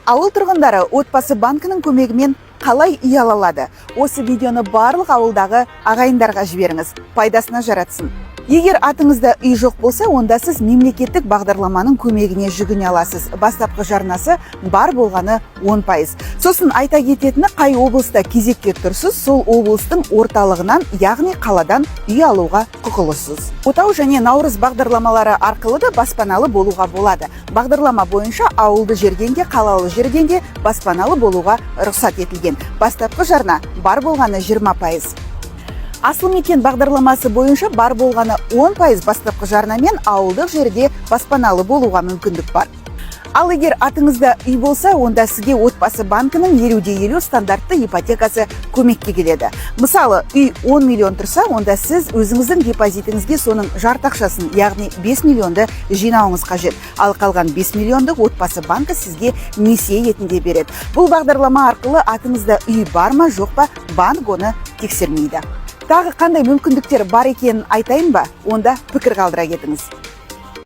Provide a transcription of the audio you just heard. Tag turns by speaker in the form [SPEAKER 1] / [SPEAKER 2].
[SPEAKER 1] Ауыл тұрғындары отбасы банкінің көмегімен қалай үй ала алады? Осы видеоны барлық ауылдағы ағайындарға жіберіңіз, пайдасына жаратсын. Егер атыңызда үй жоқ болса, онда сіз мемлекеттік бағдарламаның көмегіне жүгіне аласыз. Бастапқы жарнасы бар болғаны 10%. Сосын айта кететіні, қай облыста кезекке тұрсыз, сол облыстың орталығынан, яғни қаладан үй алуға құқылысыз. Отау және наурыз бағдарламалары арқылы да баспаналы болуға болады. Бағдарлама бойынша ауылды жерден де, қалалы жерден де баспаналы болуға рұқсат етілген. Бастапқы жарна бар болғаны 20%. Асыл мекен бағдарламасы бойынша бар болғаны 10% бастапқы жарнамен ауылдық жерде баспаналы болуға мүмкіндік бар. Ал егер атыңызда үй болса, онда сізге отбасы банкінің 50/50 стандартты ипотекасы көмекке келеді. Мысалы, үй 10 миллион тұрса, онда сіз өзіңіздің депозитіңізге соның жарты ақшасын, яғни 5 миллионды жинауыңыз қажет. Ал қалған 5 миллионды отбасы банкі сізге несие ретінде береді. Бұл бағдарлама арқылы атыңызда үй бар ма, жоқ па, банк оны тексермейді. Тағы қандай мүмкіндіктер бар екенін айтайын ба? Онда пікір қалдыра кетіңіз.